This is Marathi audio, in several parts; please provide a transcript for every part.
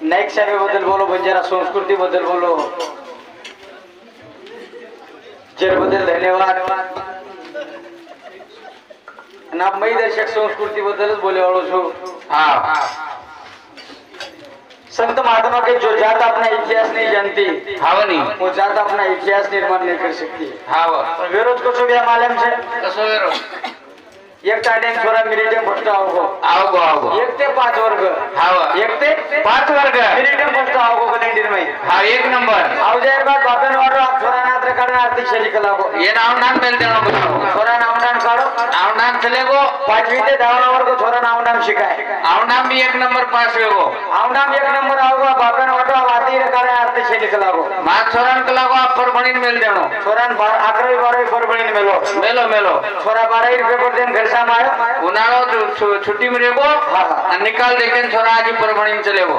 नाईक साहेबाबद्दल बोलो, बंजारा संस्कृती बद्दल बोलो, बद्दल धन्यवाद। मैं दर्शक संस्कृती बद्दलच बोले वालों छो। हाँ, संत महात्मा के जो जात अपना इतिहास नहीं जानती, हाँ नहीं, वो जात अपना इतिहास निर्माण नहीं कर सकती। हाँ, विरोध को भी मालूम से कसो विरोध एक टाइम छोरा मिनिटम फर्स्ट आओगो एक ते 5 वर्ग, हाँ एक ते 5 वर्ग मिनिटम फर्स्ट आओगो कैलेंडर में, हाँ 1 नंबर आओ जाए बाद बापन वाडो आप छोरा नात्र करना आर्थिक शैली कलागो ये नाम मेल देना बताओ छोरा नाम चलेगो 5वीं ते 10 वर्ग छोरा नाम शिकाय नाम भी 1 नंबर पास होगो नाम 1 नंबर आओगो बापन वाडो आती करे आर्थिक शैली कलागो मां छोरान कलागो आप परभणी मेल देनो छोरान 11वी 12वी परभणी मेलो छोरा 12वी पेपर देन घर साम आयो उनाळो छुट्टी में रेगो निकाल देखेन छोरा आज परभणी चलेगो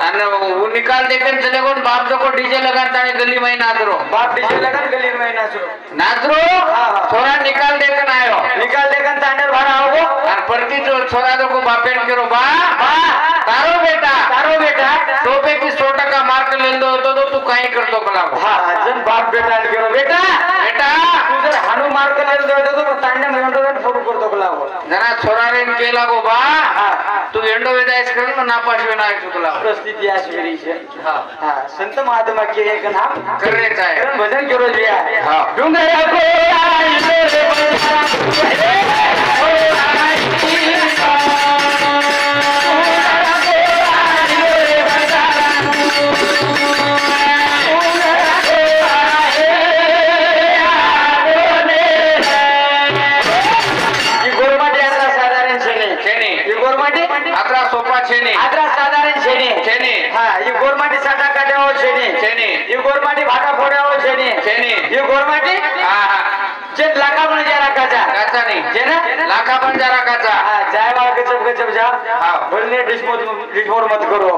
अने वो निकाल देखेन चलेगो बाप जो को डीजे लगान ताने गली में नाचरो बाप डीजे लगान गली में नाचरो छोरा निकाल देखेन आयो निकाल देखेन ताने बाहर आओगो और परती जो छोरा जो को बापेन करो बा तारो बेटा 100 पे की 100% मार्क ले दो तो तू काई कर दो कला हां जन बाप बेटा करो बेटा तू जर हानु मार्क ले दो तो ताने में फोटो कर दो कला जना छोरा रे के लागो बा तू एंडो वेदाइस कर ना नापास वेना चुकला परिस्थिति आसवेरी छे हां संत महात्मा के एक नाम करे चाहे भजन करो जिया हां डुंगरा को आई रे आद्रा साधारण छेने हां ये गोरमाटी साटा काढ्याओ छेने ये गोरमाटी भाटा फोड्याओ छेने ये गोरमाटी हां जे लाखा पण जरा काचा नहीं जे ना लाखा पण जरा काचा हां जाय बाळ गजब जा हां बोलने डिस्मोर मत करो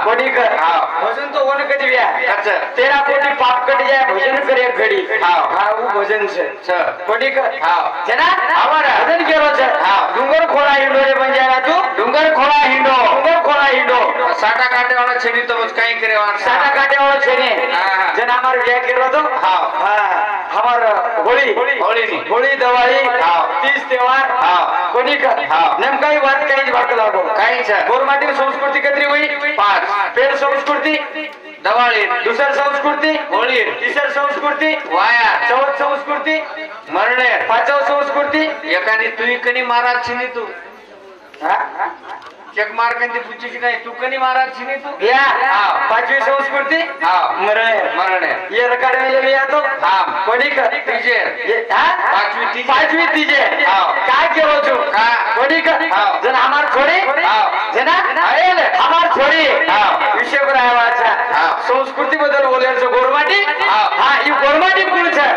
कोडी कर हां भजन तो वन कदी व्या अच्छा 13 कोटी पाप कट जाए भजन करे एक घड़ी हां वो भजन छे कोडी कर हां जे ना हमारा भजन केरो छे हां डुंगर खोला हिंडो रे बंजारा तू डुंगर खोला हिंडो साटा काटे वाला छेनी तो बस काई करे वाला साटा काटे वाला छेनी जन हमार व्या केरो तो हां हमार होली दिवाळी 30 त्योहार कोणी का नेमकाई बात काही बात लागो काही छे गोरमाटी संस्कृती कतरी हुई 5 पेड़ संस्कृती दिवाळी दुसर संस्कृती होली तिसर संस्कृती वाया चौथ संस्कृती मरणे पाचव संस्कृती एकानी तू कनी महाराज छिनी तू हां चेक मार कंदी पूछी की नाही तू कनी महाराज छिनी तू या हां 5वी संस्कृती हां मरणे ये रिकॉर्ड में लिया तो हां कोणी का तीजे ये हां 5वी तीजे हां काय केलो छु हां कोणी का जन हमार छोड़ी हां जना आयल हमार छोड़ी हां विषय पर आया वाचा हां संस्कृती बद्दल बोलायचं गोरमाटी हां ही गोरमाटी कुळ छे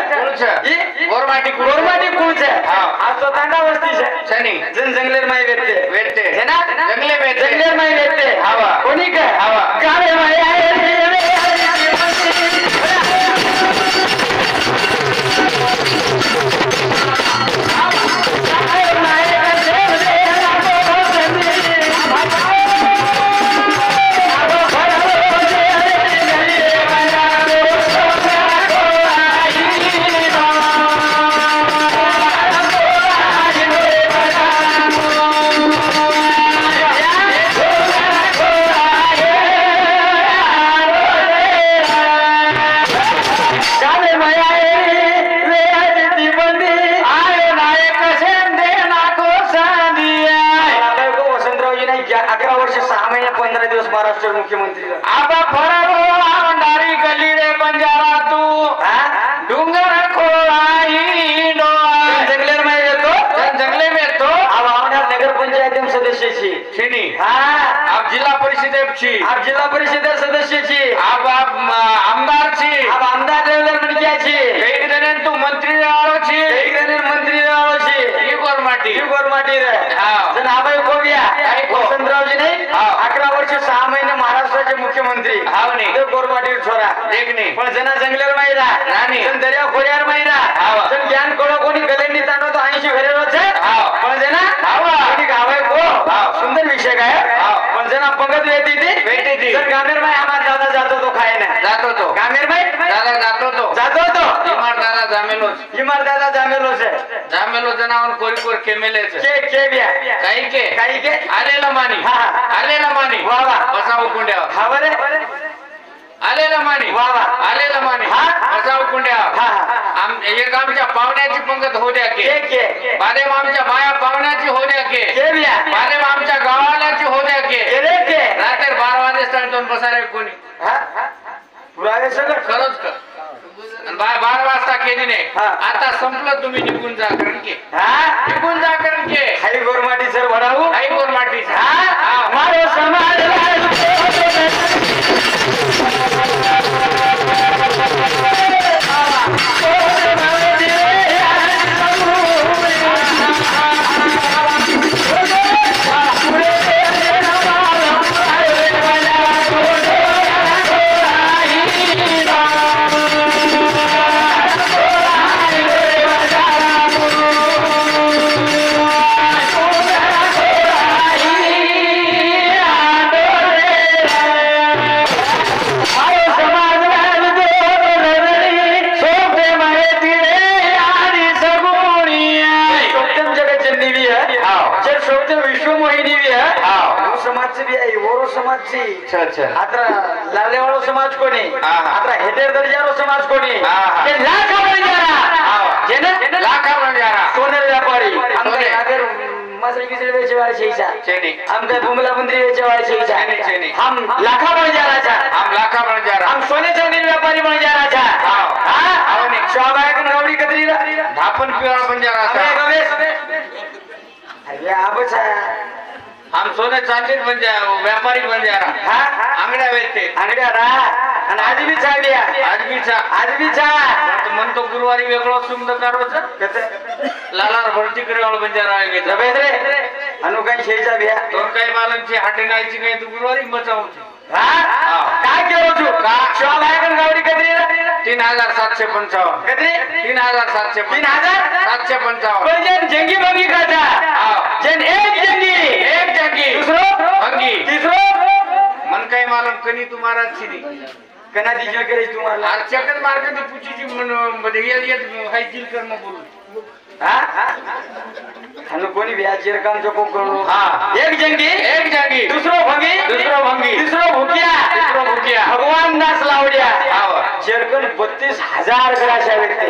ही गोरमाटी कुळ छे हां आज तो तांडा वस्ती छे छनी जन जंगलेर माई वेटते जना जंगलेर माई वेटते हवा कोणी का हवा गावे माई आये महाराष्ट्र मुख्यमंत्री आबा फरारो आंडारी गली रे बंजारा तू डुंगर खोलाई नो जंगलेर में येतो जंगले में तो अब आमदार नगर पंचायत सदस्य छी हां आप जिला परिषद सदस्य छी आप आमदार छी अब आमदार लेवल में क्या छी एक दिन तू मंत्री वालो छी ये गोरमाटी रे हां जन आबे को गया वसंतराव जी नहीं 11 वर्ष 6 महीने महाराष्ट्राचे मुख्यमंत्री हाव नाही तो गोरमाटी छोरा एक नाही पण जना जंगलेर माईरा राणी जन दर्या खोऱ्यार माईरा हाव जन ज्ञान कोण कोणी गलेंडी तांडो तो 80 घरेरो छे हाव पण जना हाव कोणी गावे को सुंदर विषय काय हाव पण जना पंगत वेती थी सर गामेर भाई हमारा दादा जातो तो खाए ना जातो तो गामेर भाई दादा जातो तो इमार दादा जामेलो से जामेलो जनावर कोरी केमेले के बिया काही के आलेला मानी वाह वाह बसाव कुंड्या हावरे आलेला मानी वाह वाह आलेला मानी बसाव कुंड्या आम एक आमच्या पावण्याची पंगत होऊ द्या के बाले आमच्या बाया पावण्याची होऊ द्या के बिया बाले आमच्या गावालाची होऊ द्या के रात्री 12 वाजेपर्यंत बसारे कोणी पुरावे सगळं खरंच कर 12 वाजता केली नाही आता संपलं तुम्ही निघून जा कारण के हाई गोरमाटी सर भरावू हाई गोरमाटी मारो समाज आता लालेवाळो समाज कोणी आता हेटेर दर्जारो समाज कोणी ते लाखा बंजारा सोनेर व्यापारी आमचे अगर मसली किसले बेचे वाले छईसा आमचे बुमला बुंदरी बेचे वाले छईसा हम लाखा बंजारा हम सोने चांदी व्यापारी बंजारा छा हां आणि शोभायक नवडी कदरीला धापन पिवळा बंजारा छा अरे आबछा हम सोने चांदी व्यापारी बंजारा अंगड्या वेचते अंगड्या आणि आज बी चा म्हणतो गुरुवारी वेगळो सुंदर कारोच लालार भरती करेवाळ बंजारा आहे रे अनु काही शेजा बिया दोन काही मालमची हाटे नायची काही तू गुरुवारी बचावची काय केलो तू का शोभायकन गावडी कदरी 3755 कदरी 3755 पण जंगी भंगी काचा जन एक जंगी दूसरो भंगी तीसरो मन काही मालूम कनी तुम्हारा छिनी कना दीजिए करे तुम्हारा हर चक्कर मार के पूछी जी मन बदगिया ये हाई दिल कर म बोलू हनु कोणी व्याजर काम जो को करू एक जंगी दूसरो भंगी तीसरो भुकिया भगवान दास लावड्या जरकन 32000 घराशा व्यक्ती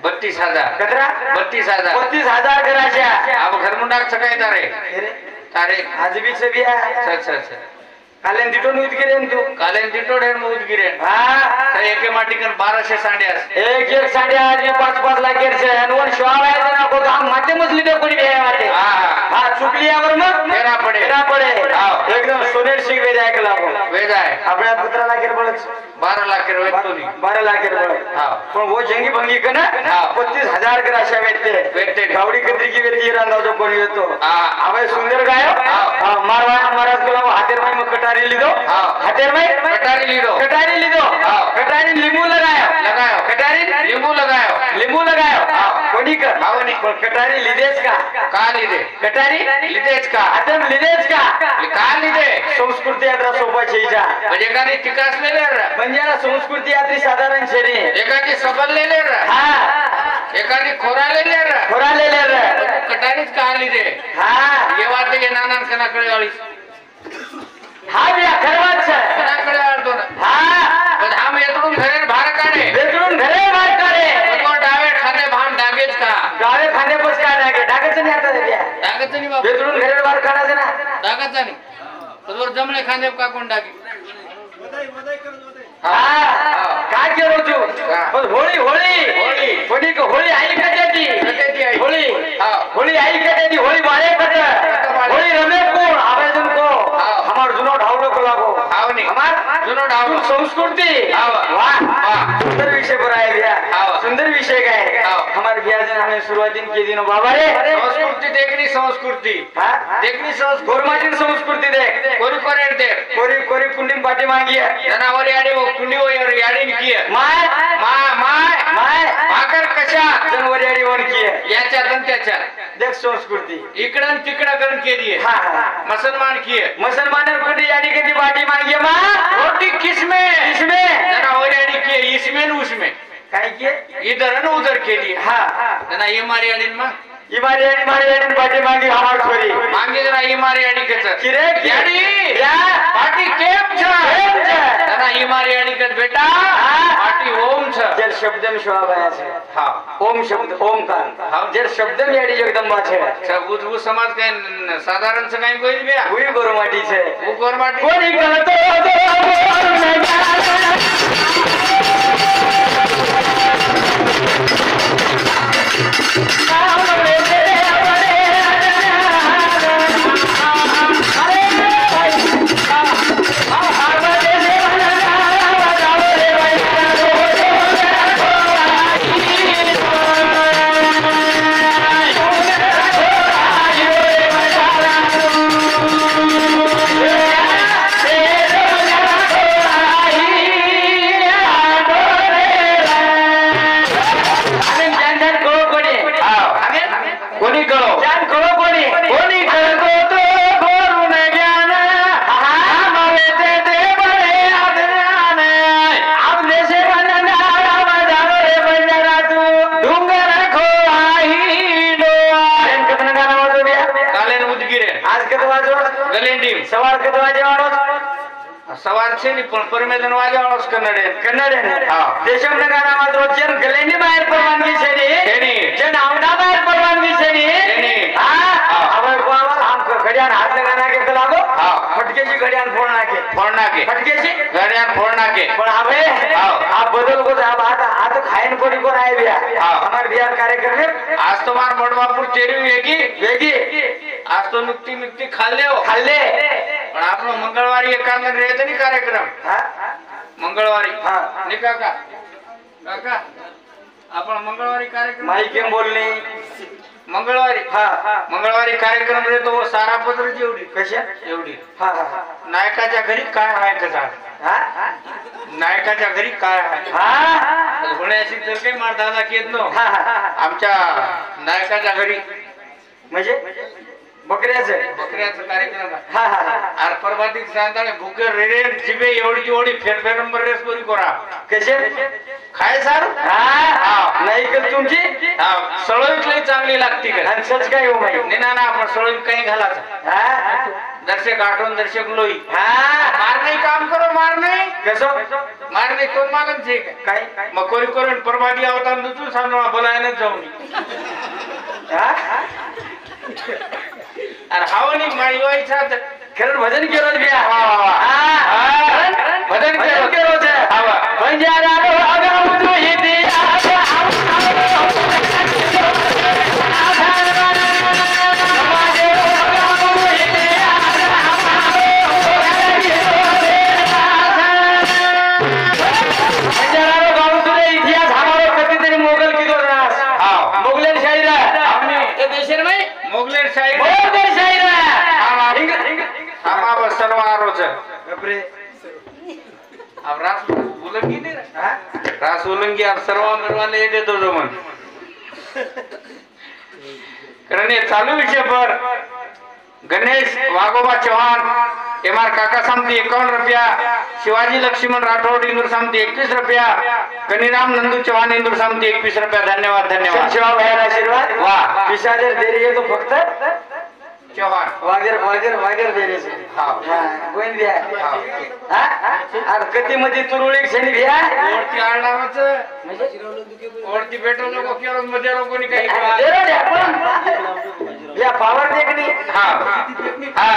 32000 कतरा 32000 घराशा अब घर मुंडाक सकाय तारे आज भी छबिया अच्छा कालेन दिटोन उदगिरेन तू कालेन दिटोडेन म उदगिरेन तर एके माटीकन 1200 सांड्यास एक सांड्या आज 5 लाख केरचे अनवन शोवाय ना को हम माते मजली दे कोणी बे माते चुकलियावर मग फेरा पडे एकदम सोनेर सिंग वे जाय कला वे जाय आपल्या पुत्राला केर बळच 12 लाख केर वेतोनी 12 लाख केर बळ पण वो जंगी भंगी कन 35000 कर अशा वेते गावडी कत्री की वेती रांदाव जो कोणी येतो आवे सुंदर गायो मारवा महाराज कोला हातेर में कटारी लीधो कटारी लीधो कटारी लींबू लगायो कटारी लींबू लगायो कोणी का आवनी कटारी लीधेच का लीधे कटारी लीधेच का आता लीधेच का लीधे संस्कृती यात्रा सोपा छईचा म्हणजे एकाने टिकास लेले बंजारा संस्कृती यात्री साधारण छेनी एकाने सबल लेले एकाने खोरा लेले कटारीच का लीधे ये बात के नाना कना कळेवाळी बिया खरवाच कनाकडे आलतो ना पण हम येतून घरे बाहेर काढे तो डावे खाने भाम डागेच का डावे खाने पस का डागेच नाही आता बिया डागेच नाही बाबा येतून घरे बाहेर काढायचं ना डागेच नाही तर जमले खाने का कोण डागे काय केलो तू पण होळी होळी आई कधी होळी आई कधी होळी बाळे कधी होळी रमे कोण आवेदन को हमार जुनो ढावलो को लागो आवनी हमार जुनो ढावलो संस्कृती वाह सुंदर विषय पर आए भैया सुंदर विषय काय हमार भैया जन हमें शुरुआतीन के दिनो बाबा रे संस्कृती देखनी संस्कृती गोरमाची संस्कृती देख कोरी कुंडी पाटी मांगी जनावर याडी वो कुंडी वो याडी की माय माय भाकर कशा जनवरी आणि वणकी याच्यात आणि त्याच्यात देख संस्कृती इकडं तिकडं करून केली हा मुसलमान की मुसलमान कुठे यानी कधी बाटी मांगे मा रोटी किसमें इसमें जनावर यानी की इसमें न उसमें काय की इधर न उधर केली हा जना इमारी आणि मग इमारी आणि मारी आणि बाटी मांगी हमार छोरी मागे जरा इमारी आणि कच किरे याडी या पाटी केम छ केम छ जना इमारी आणि कच बेटा पाटी ओम छ जर शब्दम शोभाया છે हा ओम शब्द ओमकार हा जर शब्दम याडी जगदंबा છે सब समाज काय साधारण से काही कोई बे उई गोरमाटी છે वो गोरमाटी कोणी करतो सवार कधी वाजेवाडो सवार છે ની પણ પરમેદન વાજાવાળો જ कन्नडे હા देशमना गानाમાં રોજન ગલેની બહાર પરવાનગી છે ને જે નામના બહાર પરવાનગી છે ને હા હવે કોવાલ આમ ઘડિયાળ હાથ લગાના કે કલાગો હા ફટકેજી ઘડિયાળ ફોડ નાખે ફટકેજી ઘડિયાળ फोड़ नाके પણ હવે આ બદલ को આ તો ખાઈને પડી કોણ આવ્યા અમાર બિહાર કાર્યક્રમ में आज तो मार मोडबापूर चेरी वेगी आज तो नुकती खाल्ले पण आपलो मंगळवारी एकांत रेते नी कार्यक्रम मंगळवारी नी काका आपण मंगळवारी कार्यक्रम माई केम बोलनी मंगळवारी कार्यक्रम रे तो सारा पत्र जेवढी कशा एवढी नायकाच्या घरी काय आहे कसा नायकाच्या घरी काय आहे होण्याची तर काही मार दादा केत नो आमच्या नायकाच्या घरी म्हणजे बकऱ्याचं कार्यक्रम आहे परवातीक सांगताले भूके रेडे जिबे एवढी फेर नंबर रेस करी करा कसे खाय सारू नाही कर तुमची सळोईत लई चांगली लागती का आणि सच काय हो माई ना आपण सळोईत काही घालायचं दर्शक आठवण दर्शक लोई मार नाही काम करो मार नाही कसं मार नाही कोण मागन छे काय मग कोरी करून परवादी आवता दुसरं सांगणं बोलायनच जाऊ अरे हावनी माई वाईचा खरं भजन केलं बिया भजन केलं છે બંજારા નો અગાઉ તો रास उलंगी आप सर्व मिरवाने येते तो जमन कारण ये चालू विषय पर गणेश वागोबा चौहान एमआर काका सामती 51 रुपया शिवाजी लक्ष्मण राठौड़ इंदूर सामती 21 रुपया कनीराम नंदू चौहान इंदूर सामती 21 रुपया धन्यवाद शिवा भाई आशीर्वाद वाह पिशाजर देरी है तो फक्त चौहान वागेर देरी से गोविंद भैया अरे कती मध्ये तुरुळी क्षणी भैया ओरती आळनावच ओरती बेटो लोक केलो मध्ये लोकोनी काही या पावर देखनी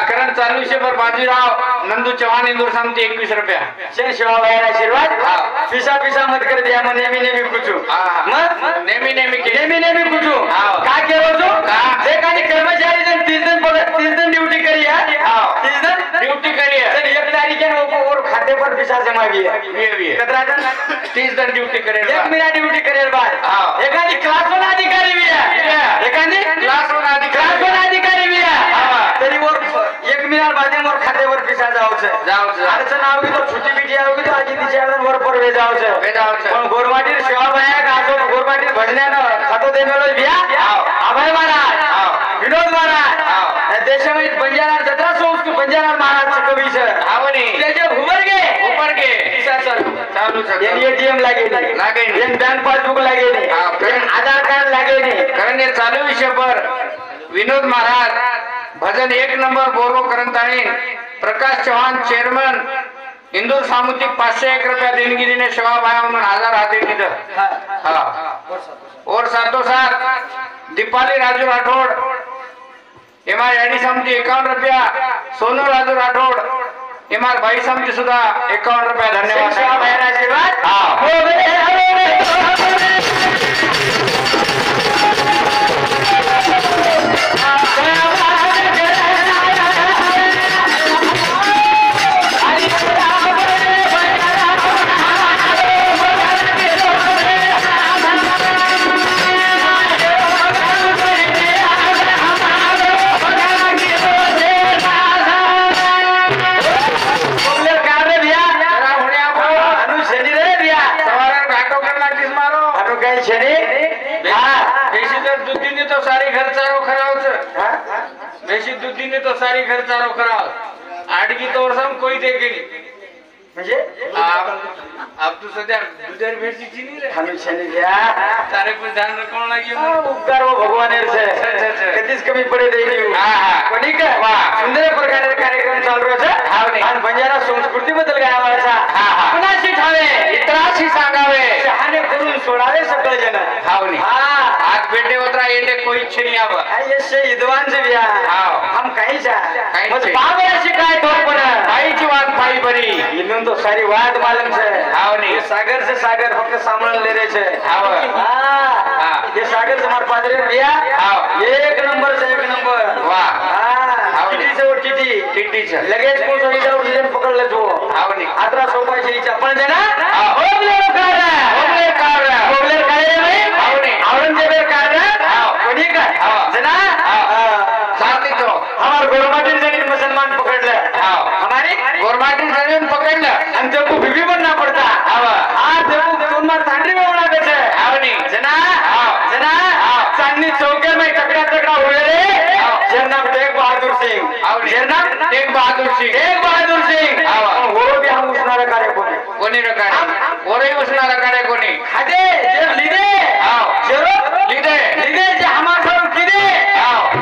करण चालू विषय पर बाजीराव नंदू चौहान इंदूर सामती 21 रुपया शेन शिवा भाई आशीर्वाद पिसा मत कर दिया मन नेमी कुछू मग नेमी कुछू का केलो जो एकाने कर्मचारी जन 30 दिन ड्यूटी करी है 30 दिन ड्यूटी करी है सर 1 तारीख के और खाते पर पिसा जमा भी है कितना दिन 30 दिन ड्यूटी करे 1 महीना ड्यूटी करे बाद एकाने क्लास 1 अधिकारी भी है एकाने क्लास 1 अधिकारी भी है तरी और 1 महीना बाद मोर खाते वर पिसा जावचं अडचण आवगी तो छुटी बिटी आवगी तो आजी तिच्या वर पर वे जावचं पण गोरमाटीर सेवा बाया गाजो गोरमाटीर भजण्यानं खातो दे मेलो बिया अभय महाराज विनोद महाराज देशामध्ये बंजारा जत्रा संस्कृत बंजारा महाराज कवी सर आवणी त्याचे उबर गे चालू एटीएम लागे बँक पासबुक लागे आधार कार्ड लागे कारण हे चालू विषय पर विनोद महाराज भजन 1 नंबर बोरो करंताणी प्रकाश चव्हाण चेअरमन इंदूर सामुदायिक 501 रुपया देणगी देने सेवा भाया म्हणून 1000 हाते तिथं और साथों साथ दीपाली राजू राठौड़ एमआर एडी समिति 51 रुपया सोनू राजू राठौड़ एमआर भाई समिति सुद्धा 51 रुपया धन्यवाद सेवा भाया आशीर्वाद दुधीने तो सारी घर चारो खराब आडगी तो वर्षम कोई देखेगी म्हणजे अब तो सध्या दुधर भेटची नाही रे हम छने दिया सारे पर ध्यान रखना लगी उपकार वो भगवान से कधीच कमी पडे देई कोणी का सुंदर प्रकारे कार्यक्रम चालू आहे आणि बंजारा संस्कृती बद्दल गावाचा कुणाशी ठावे इतराशी सांगावे शहाणे करून सोडावे सगळे जण हावनी आज बेटे होतरा येते कोई इच्छा नहीं आवा ऐसे विद्वान से बिया हम कहीं जा बस से। बाबराशी काय तो पण भाईची वाद भाई बरी इन्हों तो सारी वाद मालूम छे हावनी सागर से सागर फक्त सामरण ले रहे छे हाव ये सागर से हमारे पादरे बिया एक नंबर से एक नंबर वाह टीटी से वो टीटी टिट्टी छे लगेच को तो इधर उधर पकड़ ले जो हावनी आत्रा सोपायची इच्छा पण देना ओगले कार काय रे भाई हावनी औरंगजेब कार कोणी का जना साथी तो हमार गोरमाटी जमीन मुसलमान पकड़ ले हमारी गोरमाटी जमीन पकड़ ले हम जब को बीबी बनना पड़ता आज जब तुम्हार थांडरी में बना बेचे हावनी जना चांदनी चौके में टकरा हुए रे जरनाम टेक बहादुर सिंह जरनाम टेक बहादुर सिंह वो भी हम उसना रकारे कोणी रकारे ओरे उसना रकारे कोणी खादे जे लिदे जरो लिदे जे हमार सब किदे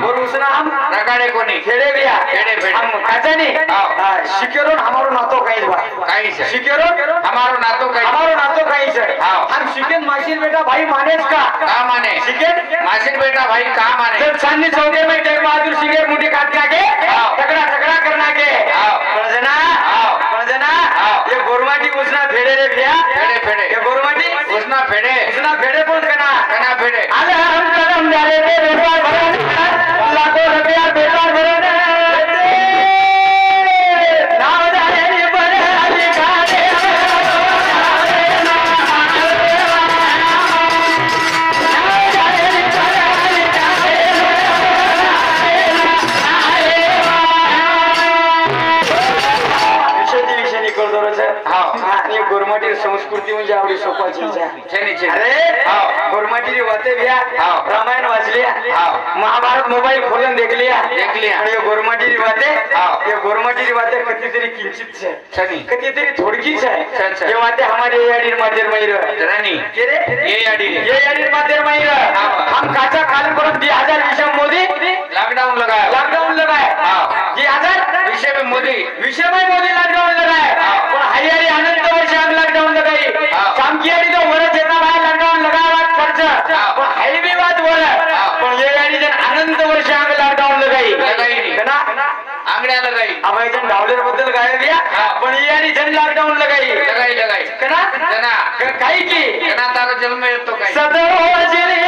और उसना हम रकारे कोणी खेड़े बिया खेड़े हम खाजानी शिकेरोन हमारो नातो कहीं बा काही से शिकेरोन हमारो नातो काही से हम शिकेन माशिर बेटा भाई मानेस का माने शिकेन मासिर बेटा भाई का माने जब चांदनी चौके में टेक बहादुर सिंह मुंडी काट के टकरा करना के पण जना ये गोरमाटी उसना फेडे रे भैया फेडे ये गोरमाटी उसना फेडे पण कना फेडे आज हम कदम डाले रे बेटा भरन लाखों रुपया बेटा भरन नाम जाने रे बड़े अधिकारी गोरमाटी संस्कृती म्हणजे आवडी सोपाची अरे गोरमाटी वाते भैया रामायण वाचलिया महाभारत मोबाईल खोलून देखलिया आणि गोरमाटी वाते ये गोरमाटी वाते कितीतरी किंचित छे कितीतरी थोडकीच है ये वाते हमारे याडीर मातेर मैर रानी के रे ये याडीर मातेर मैर हम काचा काल पर 2020 मोदी लॉकडाउन लगाया 2000 विषय में मोदी लॉकडाउन लगाए पण हरियारी आनंद वर्ष हम लॉकडाउन लगाई शामकियारी तो वरच येता भाई लॉकडाउन लगावा खर्च पण हाईवे बात वर पण ये यारी जन आनंद वर्ष हम लॉकडाउन लगाई कना आंगड्या लगाई अभय जन डावलर बद्दल गाय बिया पण ये यारी जन लॉकडाउन लगाई कना जना काही की कना तारा जन्म येतो काही सदो जिले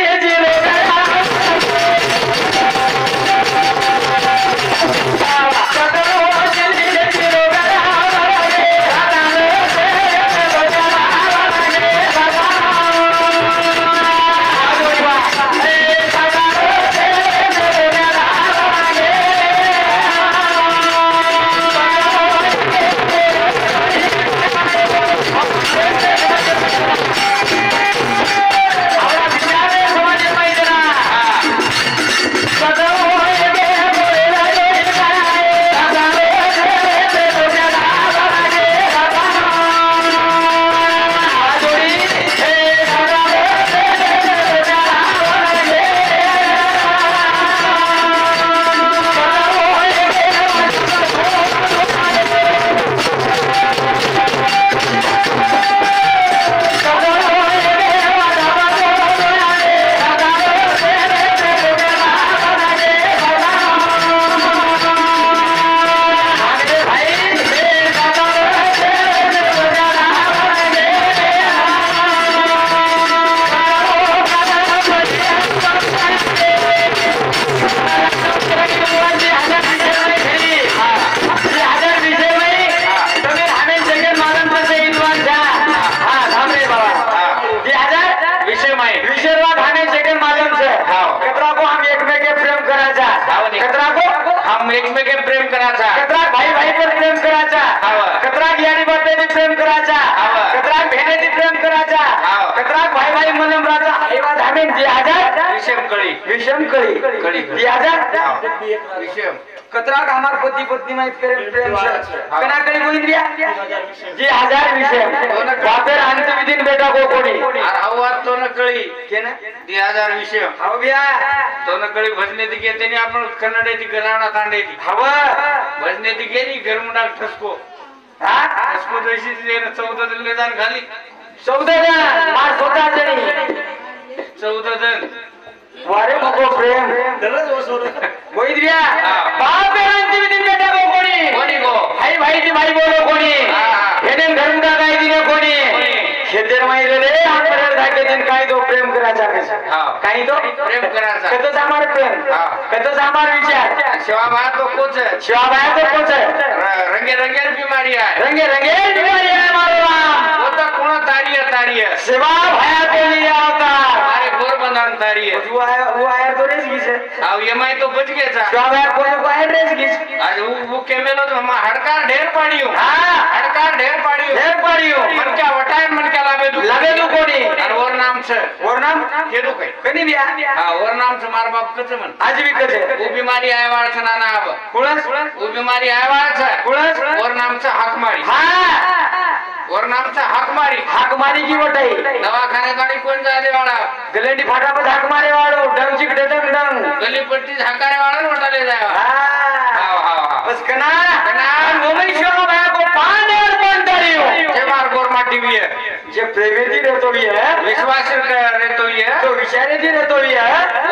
भाई मलम राजा हेवा धामे 2000 विषम कळी कळी 2000 विषम कतरा हमार पति पत्नी में प्रेम प्रेम से कना करी बोल दिया 2000 विषय बापेर अंत विदिन बेटा को कोणी आवाज तो न कळी के ना 2000 विषय हाव बिया तो न कळी भजने ती घेते आपण कन्नडेची गलावणा तांडेची हाव भजने ती गेली गरमुडा ठसको हा ठसको जशी ते 14 दिले जाण खाली 14 जण मार 14 जणी 14 जण वारे मको प्रेम कोई दिया बापेर अंत विदिन बेटा को कोणी को भाई भाई जी भाई बोलो कोणी हेने धर्म का काय दिने कोणी खेतेर माहिरे रे आपल्याला धाके दिन काय तो प्रेम करायचा कसा काही तो प्रेम करायचा कतो सामार प्रेम कतो सामार विचार शिवाबाया तो कोच शिवाबाया तो कोच रंगे रंगे बीमारी आहे रंगे रंगे बीमारी आहे मारो राम वो तो कोण तारी सेवा भया तो लिया होता अरे गोर बंधन तारी है वो आया तो रेस घिस आव एमआई तो बच गेचा शिवाबाया कोण को आहे रेस घिस आज वो केमेलो तो हम हडकार ढेर पाडियो हां हडकार ढेर पाडियो मन क्या वटाय मन क्या लागे तू कोणी और वर नाम छे वर नाम के दो काय कनी बिया हां वर नाम छे मार बाप कच मन आज भी कचे वो बीमारी आय वाळ छे नाना आव कुळस वो बीमारी आय वाळ छे कुळस वर नाम छे हाकमारी हां वर नाम छे हाकमारी की वटाई दवाखाने गाडी कोण जाले वाळा गलेंडी फाटाफट हाक मारे वाळो डंग चिकटे डंग गली पट्टी झाकारे वाळा वटाले जाय हां बस कना मोमई शोनो भाई को पाने और बंदरियो जे मार गोरमा टीवी है जे प्रेमेती रहतो भी है विश्वास रहतो भी है तो विचारेती रहतो भी है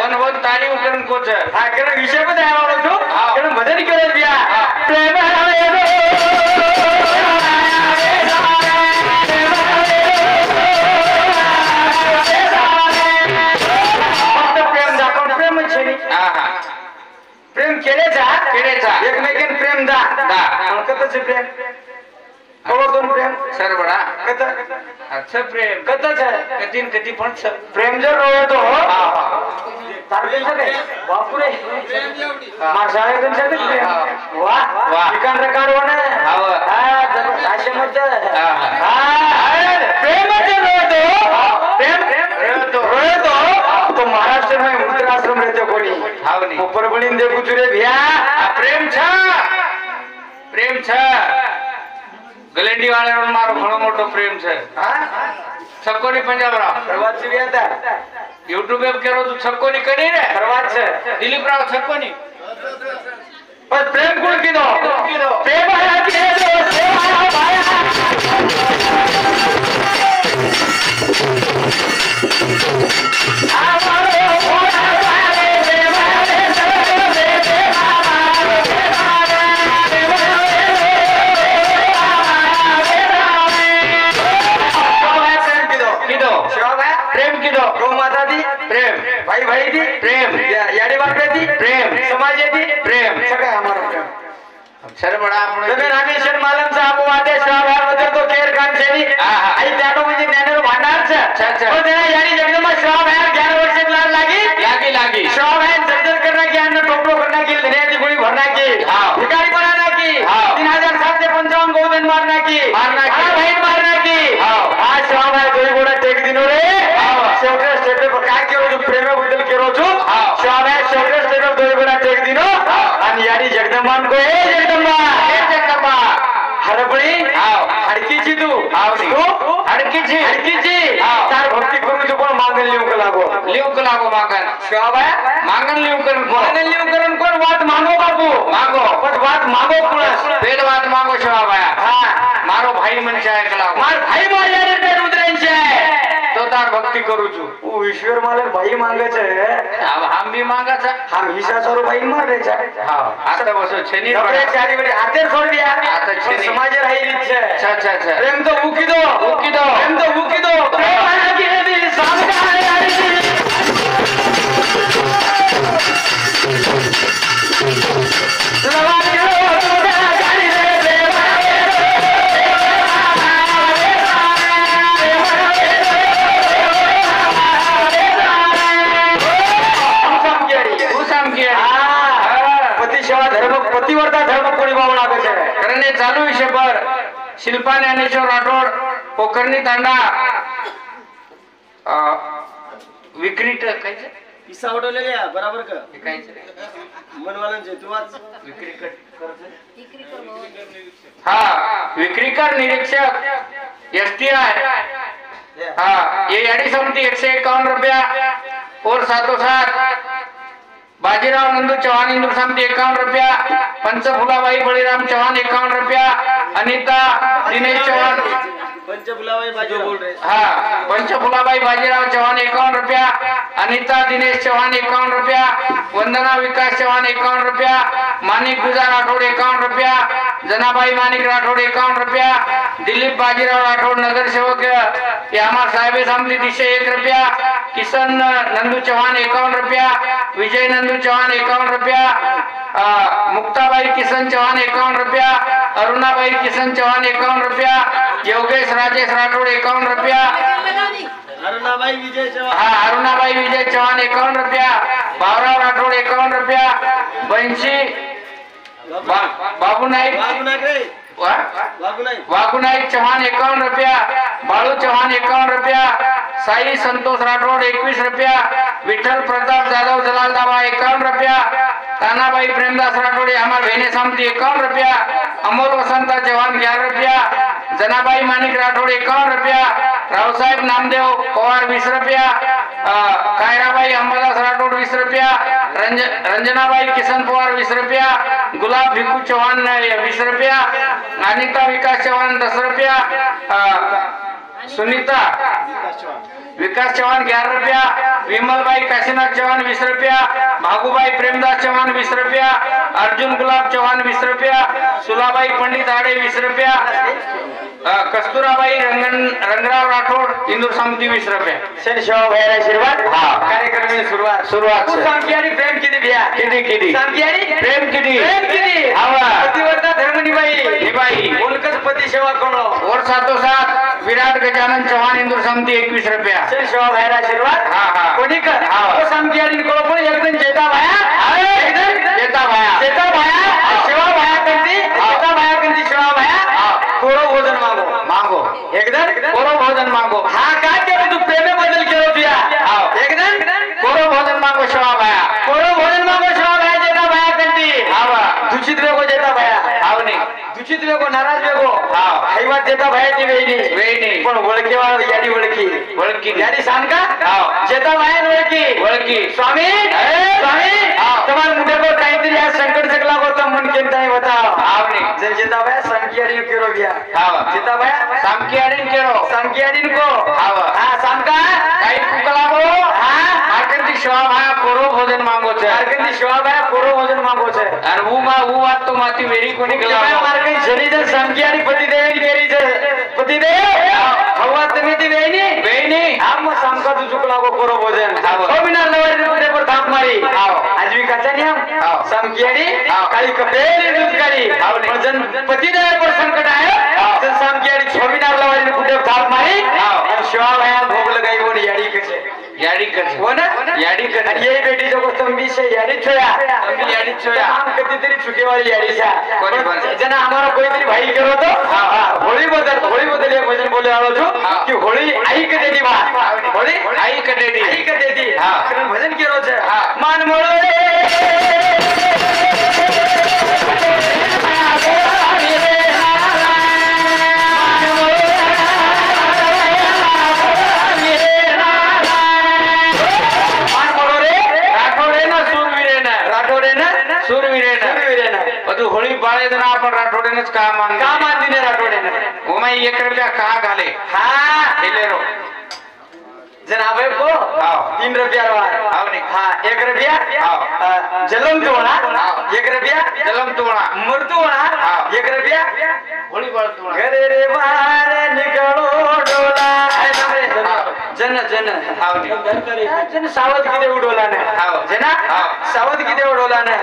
वन वन ताली उकरन कोच हा केन विषय पण आहे वाळो तो केन मदत करत बिया प्रेम हवे प्रेम केलेचा एकमेकीन प्रेम दा कतच प्रेम कवर दोन प्रेम सर बडा कत अच्छा प्रेम कतच कठीण कधी पण प्रेम जर रोतो तारकेन सके बापुरे माशाळे कन सके प्रेम वाह ठिकाण रेकॉर्ड होणे हां असे मत हां प्रेम जर रोतो प्रेम रोतो तो महाराष्ट्र में उत्तराश्रम रहते कोणी हावनी ऊपर बणीन दे गुजरे भैया प्रेम छ गलेंडी वाळ्यावर मारो घणो मोठो प्रेम छ छक्कोनी पंजाबराव प्रवासी भी आता YouTube पे करो तो छक्कोनी करी रे प्रवास दिलीपराव छक्कोनी पर प्रेम कोण किदो प्रेम आहे की दो सेवा भाया आवारो भोला वाले देवा रे सर्वे देवा प्रेम किदो गौ माता दी प्रेम भाई भाई दी प्रेम याडी बापे दी प्रेम समाज दी प्रेम सगळं आम्हाला प्रेम सर बडा आपण तुम्ही रामेश्वर मालम साहेब वादे श्राव्याबद्दल तो केअर काम छेनी आई त्यानो म्हणजे ज्ञानर भांडार छ पण त्याला याडी जगदंबा श्राव है 11 वर्ष लागी श्राव है जर्जर करना की अन्न टोपलो करना की धन्याची गोळी भरना की भिकारी बनाना की 3755 गोदन मारना की भाई मारना की आज श्राव है दोई गोडा टेक दिनो रे शेवटे स्टेप पर काय केरो जो प्रेम बद्दल केरो जो श्राव है शेवटे स्टेप दोई गोडा टेक दिनो आणि याडी जगदंबान को ए जगदंबा हरपणी हडकीची तू हडकीची तार भक्ती करून तू पण मागण लिहूक लागो मागण शिवाबाय मागण लिहून कोण वाट मागो बापू पण वाट मागो कुळस पेड वाट मागो शिवाबाया मारो भाई मनचे ऐकला मार भाई माझ्या पेट उतरायचे आहे तो तार भक्ती करू छू ईश्वर मालक भाई मांगायचे हम भी मांगाचा हम हिस्सा सरो भाई मारायचा आता बसो छेनी चारी बडे हातेर सोड दिया आता छेनी समाज राहिली छे अच्छा प्रेम तो उकी दो प्रेम तो उकी दो प्रेम आना की नदी सामने आई लवानी रो तुझा गाडी रे प्रेम पतिसेवा धर्म पतिवर्ता धर्म कोणी वावं लागत आहे करणे चालू विषय पर शिल्पा ज्ञानेश्वर राठोड पोखरणी तांडा विक्रीट काय किस्सा उडवलेल्या बराबर का विकायचं मनवालांचे तू आज विक्री हा विक्रीकर निरीक्षक STI हाँ ये यानी समिति 151 रुपया और सातों साथ बाजीराव नंदू चौहान इंदूर समिति 51 रुपया, पंचफुलाबाई बळीराम चौहान 51 रुपया, अनिता दिनेश चौहान पंचफुलाबाई बाजी बोल रहे हाँ पंचफुलाबाई बाजीराव चौहान 51 रुपया, अनिता दिनेश चौहान 51 रुपया, वंदना विकास चौहान 51 रुपया, मानिक गुजार राठौड़ 51 रुपया, जनाबाई मानिक राठौड़ 51 रुपया, दिलीप बाजीराव राठौड़ नगर सेवक यामा साहेब समिति दिशे 1 रुपया, किशन नंदू चौहान 51 रुपया, विजय नंदू चौहान 51 रुपया, मुक्ताबाई किशन चौहान 51 रुपया, अरुणाबाई किशन चौहान 51 रुपया, योगेश राजेश राठौड़ 51 रुपया, अरुणाबाई विजय चौहान हाँ अरुणाबाई विजय चौहान 51 रुपया, भावराव राठौड़ 51 रुपया, बंशी बाबू नाईक वाघू नाईक चौहान 51 रुपया, बाळू चौहान 51 रुपया, साई संतोष राठौड़ 21 रुपया, विठ्ठल प्रताप जाधव जलाल दावा 51 रुपया, तानाबाई प्रेमदास राठौड़ हमार भेने समिति 51 रुपया, अमोल वसंता चौहान 11 रुपया, जनाबाई मानिक राठौड़ 51 रुपया, रावसाहेब नामदेव पवार 20 रुपया, कायराबाई अंबादास राठौड़ 20 रुपया, रंजनाबाई किशन पवार 20 रुपया, गुलाब भिक्कू चौहान 20 रुपया, अनिता विकास चौहान 10 रुपया, सुनीता विकास चौहान 11 रुपया, विमलबाई काशीनाथ चौहान 20 रुपया, भागुबाई प्रेमदास चौहान 20 रुपया, अर्जुन गुलाब चौहान 20 रुपया, सुलाबाई पंडित आडे 20 रुपया, कस्तुराबाई रंगराव राठौड़ इंदूर समिति 20 रुपया. शेषराव भैया आशीर्वाद हाँ. कार्यक्रम सुरुवात तू सांगियानी प्रेम किती भैया किती सांगियानी प्रेम किती हवा पतिव्रता धर्मनिबाई बोलकर पति सेवा करो और साथों साथ विराट गजानन चौहान इंदूर समिति 21 रुपया. शेषराव भैया आशीर्वाद हाँ हाँ कोणी कर हाँ. वो सांगियानी को पण एकदम जेता भैया एकदम येता भाया जेता भैया सेवा भैया करती जेता भैया करती सेवा भैया थोडं भोजन मांगो एकदम कोरो भोजन मांगो. हा काय केलं तू प्रेमे बदल केलं तुया एकदम कोरो भोजन मांगो शिवा भाया. कोरो भोजन मागो सेवा भैया जेता भैया करती हावा दूषित वेगो जेता भैया हावनी दूषित वेगो नाराज वेगो हाव हैवात जेता भैयाची वेणी पण ओळखेवाळ याडी ओळखी याडी सांग का हाव जेता भैया ओळखी स्वामी तुम्हारे मुझे को काहीतरी आज संकट सकला होता मन के नहीं बताओ हावनी जन जेता भैया संकियाडी केरो गया हाव जेता भैया सामकी आडीन केरो संकियाडी को हाव हां सांगा काही कुकलागो हां मार्केट शिवा भाया कोरो भोजन मांगो छे मार्केट सेवा भैया कोरो भोजन मागो छे और वो बात तो माती वेरी कोनी केला मार्केट शनी जर संकियाडी पतिदेव केरी पतिदेव हवा तुम्ही ती वेणी आम सांगा तू चुकला को कोरो भोजन हो बिना लवारी पुढे पर थाप मारी आजवी कचा नियम संकियाडी काळी कपेली दूध काळी पण पतिदेव पर संकट आहे जर संकियाडी छोबिना लवारी पुढे थाप मारी आणि शिवा भया भोग लगाई वो याडी कर हो ना याडी कर आणि ये बेटी जो तंबी से याडी छोया हम कधीतरी चुकेवाली याडी जना हमारा कोई तरी भाई करो तो होळी बदल एक भजन बोले आलो छो कि होळी आई के देती बात होळी आई के देती हां भजन केरो छे मान मोळो रे होळी बाळे जण आपण राठोडेनच का मानदिने राठोडेने ओमाई 1 रुपया का घाले हाँ हेलेरो जनाब को 3 रुपया हाँ 1 रुपया जलम तोड़ा 1 रुपया जलम तोड़ा मृत्यु होना 1 रुपया होळी बाळ तोड़ा घरे रे बाहर निकलो डोला जन जन सावध किती उडवला ने जना सावध किती उडवला ने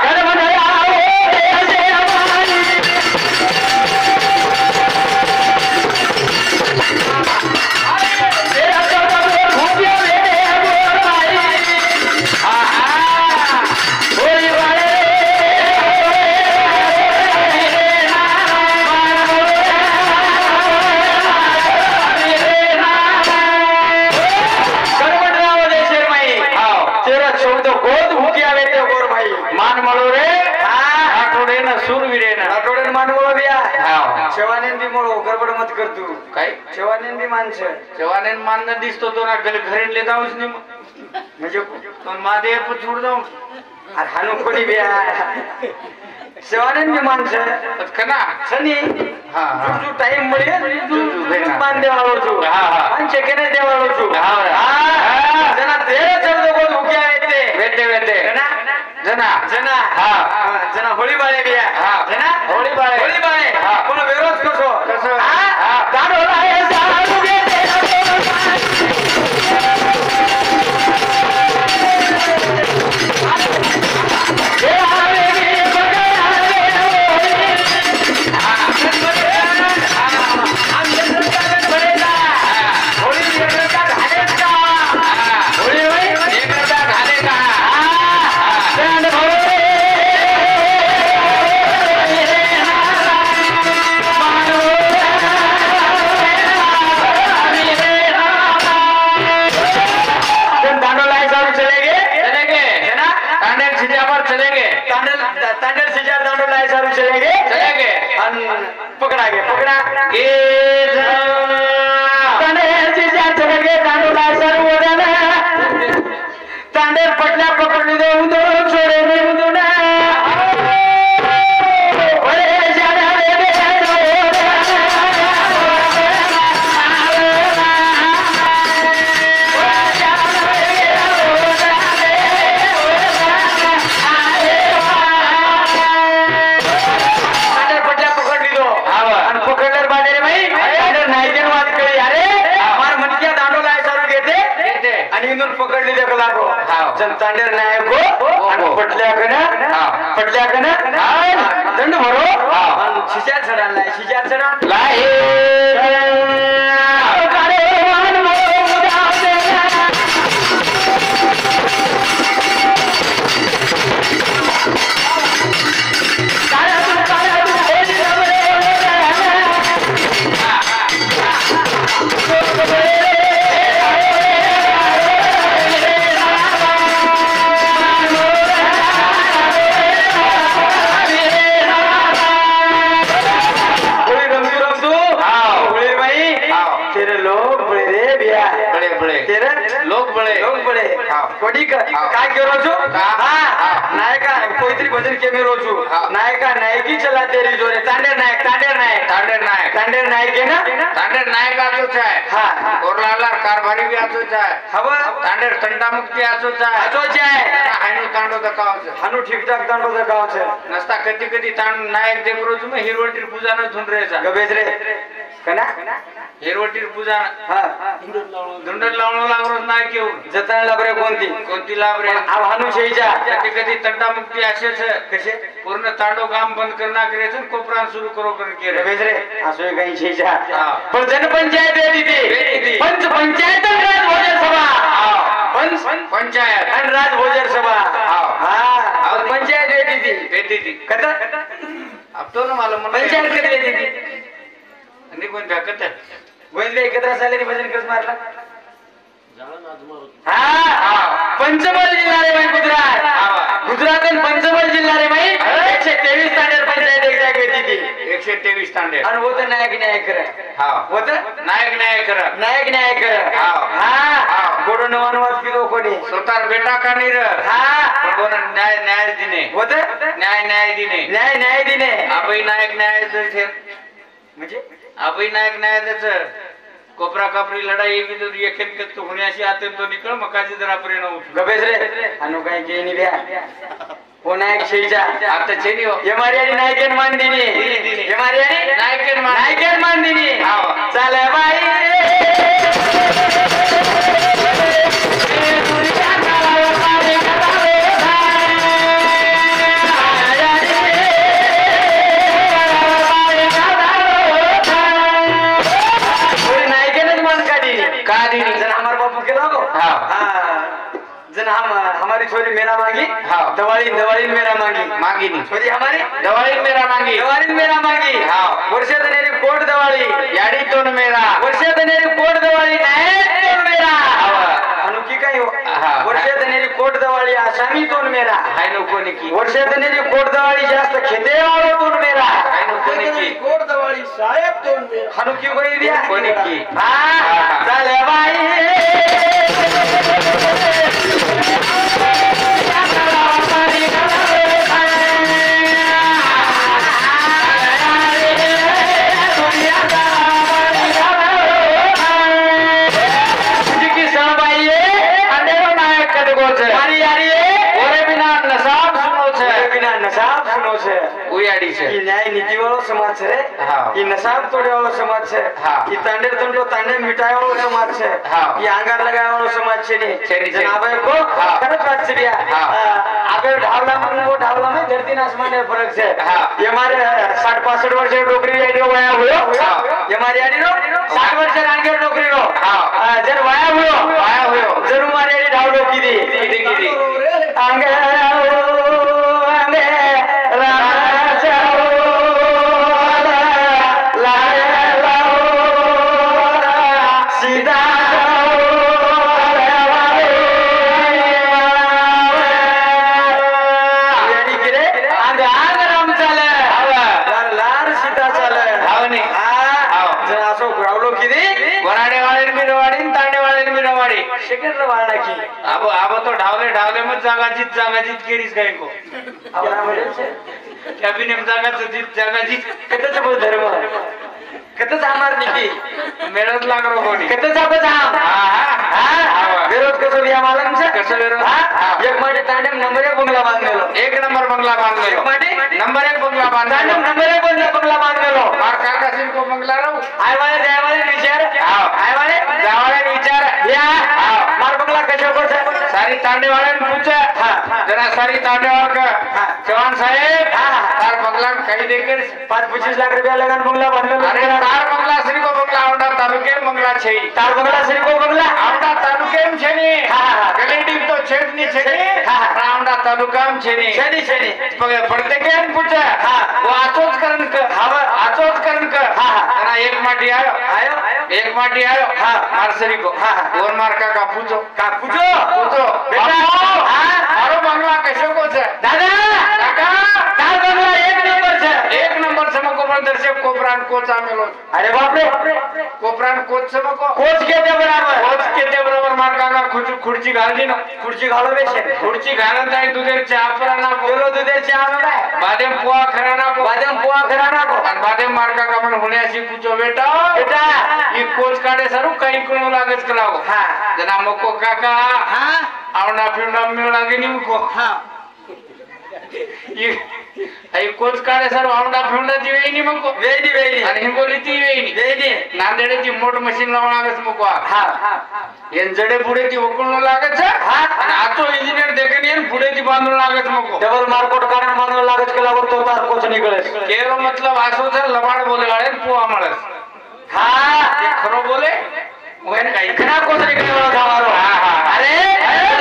घर मध्ये आओ रे हमारी ना सूरवीर आहे ना राठोडन मानव बिया हा. शेवानेंदी मोळो गडबड मत कर तू काय शेवानेंदी माणसं जवाने मानणं दिसतो तो ना घरीले जाऊच नाही मग. म्हणजे पण माझे पुचूड जाऊ अरे हानू कोणी बिया शेवानेंदी माणसं कना सनी हा हा जो टाइम મળે જુજુ ભેગા. मान દેવાળો છું હા, હા. પાંચ કેને દેવાળો છું હા, હા. જના તેરે શબ્દ બોલ ઉક્યા એટલે વેતે વેતે જના जना जना हा. जना होळी बाळे बिया हा. जना होळी बाळे. होळी बाळे हा. कोण विरोध कसो कसं? हा हा. दाडो लाय साडू गे पकड़ा गे पकड़ा के तांडेर सीजा चले गे दांडू लाय सर वडना तांडेर पटल्या पकडली दे उंदो छोडे रे उंदोना ओरे जाना रे बे पकडली देख लागो तांडेर नायक हो पटल्या कन दंड भरो शिजार चढा लाय शिजार चढा काय करो छु हां नायका कोईतरी भजन के मेरो छु नायका नायकी चला तेरी जोरे तांडेर नायक तांडेर नायक तांडेर नायक तांडेर नायक है ना तांडेर नायक आचोच आहे हां कोरलाला कारभारी बी आचोच आहे हवा तांडेर तंटा मुक्ती आचोच आहे आचोच आहे हायनो तांडो दकावच हानू ठीक ठाक तांडो दकावच नसता कधी कधी तांड नायक देखरो तुम्ही हिरवटीर पूजा न धुन रेचा गबेज रे कना हिरवटीर पूजा हां धुंडर लावणं लागरोच नायक येऊन जतन लाबरे कोणती लाभ रे आव हानू शेजा कधी कधी तंटा मुक्ती असेच कसे पूर्ण तांडो काम बंद करना करेच कोपरान सुरू करो कर केरे गबेज रे असो काही शेजा हां पण जनपंचायत आहे तिथे पंच पंचायत आणि राज भोजन सभा पंच पंचायत आणि राज भोजन सभा हां पंचायत आहे तिथे बेटी कत अब तो ना मालूम पंचायत कधी आहे तिथे आणि कोण टाकत वैद्य एकत्र झाले भजन करत मारला हा पंचमल जिल्हा रे भाई गुजरात गुजरातन पंचमल जिल्हा रे भाई 123 तांडेर पंचायत एक जाग होती ती 123 तांडेर आणि होत नायक नायक कर हा होत नायक नायक कर नायक नायक कर हा गोडो नवनवाद किलो कोणी स्वतः बेटा कानी र हा कोण न्याय न्याय दिने होत न्याय दिने न्याय दिने अभय नायक न्याय देते म्हणजे अभय नायक न्याय देते कोपरा कापरी लढाई की तो एकेन कत होण्याशी आते तो निकळ मकाजी जरा परिणाम गबेज रे अनु काय गेनी ब्या ओ नायक शेजा आता चेनी हो यमारी आणि नायकेन मान दिनी यमारी आणि नायकेन मान दिनी चल बाई हमारी छोरी मेरा मांगी दवाली दवाली मेरा मांगी मांगी नहीं छोरी हमारी दवाली मेरा मांगी दवाली मेरा मांगी वर्षे दनेरी कोट दवाली याडी तोन मेरा वर्षे दनेरी कोट दवाली नाही तोन मेरा अनुकी काय हो वर्षे दनेरी कोट दवाळी आसामी तोन मेरा हाय नको की वर्षातने कोट दवाळी जास्त खेते वाळो तोन मेरा हाय नको की कोट दवाळी साहेब दोन मेरा. हनु की गोई दिया कोणी की हा चले बाई नसाब सुनो छे ઉયાડી છે ઈ ન્યાય નીતિ વાળો સમાજ છે રે હા. ઈ નસાબ તોડે વાળો સમાજ છે હા. ઈ તાંડે તંડો તાંડે મિટાય વાળો સમાજ છે હા. ઈ આંગાર લગાય વાળો સમાજ છે ને છે ને, છે. જનાબે કો હા. ખરત વાત છે बिया હા. આપે ઢાવલા માં વો ઢાવલા में धरती ने आसमान में फर्क છે હા. ये हमारे 60-65 વર્ષે નોકરી આઈડો વાયા हुयो હા. ये हमारी आडी रो 60 વર્ષે રાંગેર નોકરી રો હા. जर वाया हुयो વાયા હોયો जरूर मारे आडी ढावलो कीदी કીધી કીધી आंगे आंगे राम जाओ लाए लाओ सीधा यानी कि रे आंग आंग राम चले लार लार सीधा चले આવની हां जरा सो ग्राउलो कीदी વરાડે વાળે ની રવાડી ને તાંડે વાળે ની રવાડી सेकंड वाला की આબો આબો તો ઢાવલે મત જાગાજીત કેરીસ ગઈ કો आवरा मरे छे અભિનેમ જાગાજીત कतच बोल धर्म कतच आमार निकी મેળત લાગરો કોની कतच आपण आम હા विरोध कसो बिया मालूम છે कसो विरोध? હા હા. એક માટે તાંડમ નંબર 1 બંગલા બાંધેલો એક નંબર બંગલા બાંધેલો એક માટે નંબર 1 બંગલા બાંધેલો તાંડમ નંબર 1 બંગલા બાંધેલો માર કાકા સિંહ કો બંગલા રહું આય વાળે જાય વાળે વિચાર હા. આય વાળે જાવાળે વિચાર યા હા. માર બંગલા કશો કો છે સારી તાંડે વાળે ને પૂછે હા. જરા સારી તાંડે વાળ કે હા. જવાન સાહેબ હા. તાર બંગલા કઈ દે કે 5-25 લાખ રૂપિયા લગાન બંગલા બાંધેલો અરે તાર બંગલા શ્રી કો બંગલા આવડા તાલુકે બંગલા છે ઈ. તાર બંગલા શ્રી કો બંગલા આવડા તાલુકે એમ છે ને હા, હા. ગલેડી તો છે જ ની છે ને હા, હા. પણ આવડા તાલુકા એમ છે ને શેની શેની પડતે કેમ પૂછે હા. वो आचो ज करण क હવે आचो ज करण क હા, હા. અને એક માટી આયો આયો એક માટી આયો હા. મારસરી को હા, હા. ઓર માર કાકા પૂછો કા પૂછો પૂછો બેટા બાપુ, હા મારો બંગલા કશો કો છે દાદા કાકા તાર બંગલા એક નંબર છે એક નંબર સમકો બંદર છે કોપરાન કોચ આમેલો અરે બાપ રે કોપરાન કોચ સમકો કોચ કે તે બરાબર કોચ કે તે બરોબર માર કાકા ખુરચી ગાલજી નો ખુરચી ગાળો બેસે ખુરચી ગાલન તાઈ દુધેર ચા પરાના પેલો દૂધે ચા આવે બાદેમ પોआ ખરાના को બાદામ પોવા ખરા નાખો અને બાદેમ માર કાકા મને હુણ્યાસી પૂછો બેટા બેટા ઈ કોચ કાઢે સારું કઈ કોણ લાગે છે કલાવો હા જના મકો કાકા હા આવના પીવડા મેળ લાગે ની મુકો હા ઈ કોચ કાઢે સારું આવના પીવડા જીવે ની મુકો વેડી અને હિંગોલી તી વેઈ વેડી નાંદેડે થી મોટ મશીન લાવણ આવે છે મુકો હા એન જડે બુડે થી વકુલ લાગે છે હા. અને આતો એન્જિનિયર દેખે ને એન બુડે થી બાંધણ લાગે છે મુકો ડબલ માર્કોટ કારણ માનો લાગે છે કે લાવો તો તાર કોચ નીકળે છે કેરો મતલબ આસો છે લવાડ બોલે વાળે ને પોવા મળે છે હા એ ખરો બોલે ઓય કઈ ઘણા કોચ નીકળે વાળો તમારો હા, હા. અરે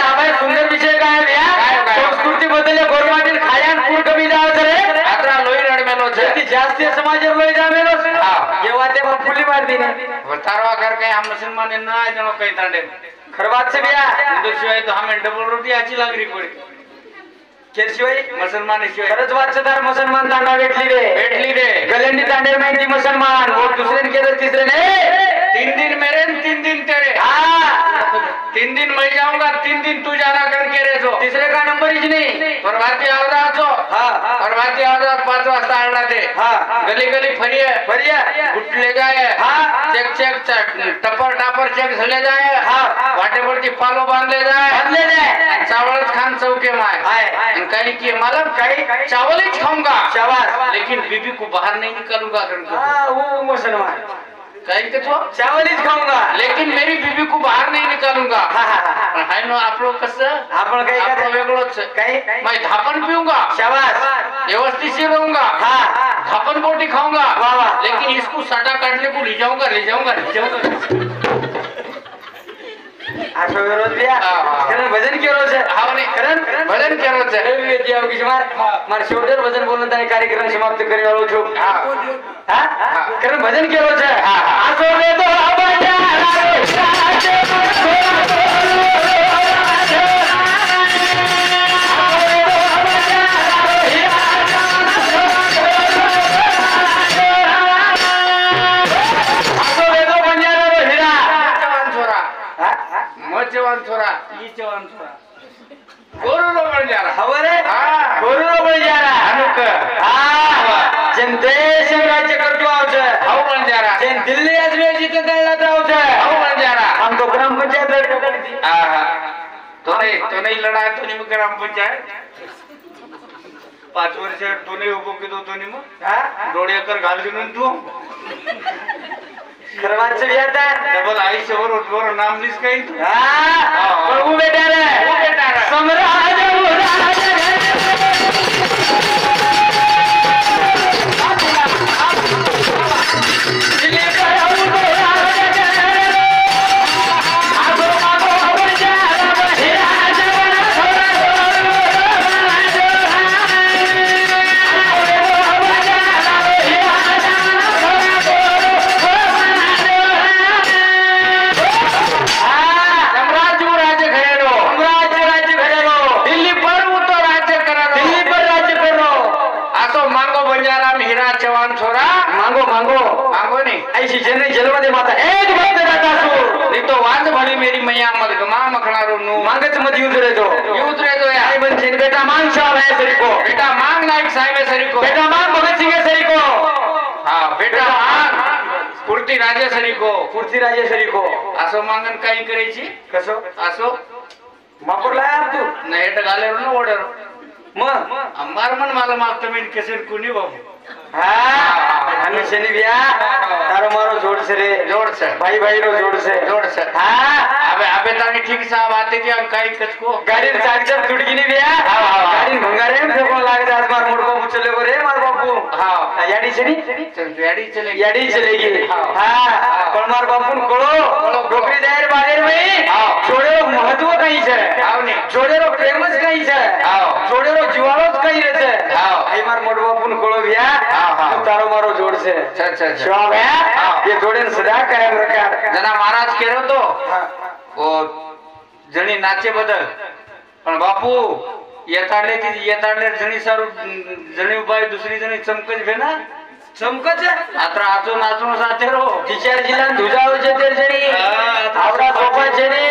આપણે સુંદર વિષય કાય કાયો, વ્યા કાયો. સંસ્કૃતિ બદલે ગોરમાટી ખાયાન પૂર કમી જાવ છે રે આતરા લોહી રડમેલો છે જેથી જાસ્તી સમાજ લઈ જામેલો છે હા. એ વાતે માં ફૂલી માર દીને વતારવા કર કઈ આ મુસલમાન ને ના જણો કઈ તાંડે ખરવાત છે બિયા હિન્દુ સિવાય તો હમે ડબલ રોટી આછી લાગરી પડી કે સિવાય मुसलमान सिवाय खरंच વાત છે તાર मुसलमान तांडा भेटली रे भेटली रे गलेंडी तांडे माहिती मुसलमान वो दुसरे के तीसरे ने 3 दिन मेरे 3 दिन तेरे हाँ 3 दिन मैं जाऊंगा 3 दिन तू जाना करके रे जो तीसरे का नंबर ही नहीं प्रभाती आवरा छो हाँ प्रभाती आवरा 5 वाजता आणला ते हाँ गली गली फरिए बढ़िया गुटले जाए हाँ चेक चेक टपर टापर चेक झले जाए हाँ वाटे वरती पालो बांधले जाए बदले ने चावल खान चौके माय आए कहीं की मालूम कहीं चावल ही खाऊंगा शाबाश लेकिन बीबी को बाहर नहीं निकालूंगा करके हाँ वो मुसलमान कहीं के तो चावल ही खाऊंगा लेकिन मेरी बीबी को बाहर नहीं निकालूंगा हाँ हाँ हाँ पण हाय नो आप लोग कसं आपण काही आपण वेगळंच आहे. काही मैं धापन पीऊंगा शाबाश व्यवस्थित से रहूंगा हाँ धापन बोटी खाऊंगा वाह, वाह। लेकिन इसको साटा काटने को ले जाऊंगा आठो विरोध बिया हाँ, हाँ। कारण वजन केलो છે હા ને कारण ભજન કરો છે રવિ ત્યાં की मार शेवटर वजन बोलून त्याने कार्यक्रम समाप्त કરી વાળો છું હા હા कारण भजन केलो છે હા, હા. आसो रे तो बजारा रे साथे ये चव्हाण छोरा गोरू रो बंजारा खबर है हाँ। गोरू बंजारा अनुक हा जन देश राज्य करतो आवছে हाउ बंजारा जन दिल्ली अजमेर जिते दळला आवছে हाउ बंजारा हम तो ग्राम पंचायत लड़के करती तो नहीं लड़ा तो नहीं ग्राम पंचायत 5 वर्ष तो नहीं उभो केलो तो नहीं मग हा डोळे कर घाल घेऊन तू सर्वांचं व्याता डबल आयुष्य वर नाम लिस काही तू हा प्रभू बेटा रे सम्राट चव्हाण छोरा मांगो मांगो मांगो नहीं ऐसी जन जलवा दे माता एक भक्त दाता सु नहीं तो वाज भली मेरी मैया मत गमा मखणारो नु मांगच मत उतरे तो या आई बन छिन बेटा मांग साहब है सरी को बेटा मांग नायक साहेब है सरी को बेटा मांग भगत सिंह है सरी को हाँ बेटा मांग पूर्ती राजेश्वरी को कुर्सी राजेश्वरी को असो मांगन काही करायची कसो असो मापूर लाया तू नेट घालेरो ना ओढेर मग अम्मार मन मला मागतो मी केसर कुणी बाबू हाँ हमें शनि बिया तारो मारो जोड़ से रे जोड़ से भाई भाई रो जोड़ से हाँ अबे तानी ठीक साहब आते थे हम काही कचको गाड़ी चार्जर टूट गई नहीं बिया गाड़ी भंगारे में फेंको लाग जा मार मोड़ को चले को रे मार बापू हाँ याडी चली याडी चलेगी हाँ पर मार बापू कोड़ो डोकरी जाहिर बाजार में जोड़े रो महत्व कहीं से जोड़े रो प्रेमस कहीं से जोड़े रो जीवालोस कहीं रहते आई मार मोड़ बापू कोड़ो बिया तारो मारो जोड़ से शिवाब है ये जोड़े सदा कायम रखा जना महाराज केरो तो वो जणी नाचे बदल पण बापू येताडले जणी सारू जणी उपाय दुसरी जणी चमकच भे ना चमकच आता आचून आचून साथे रो टीचर जिला धुजाव जे तेर जणी आवडा सोपा जणी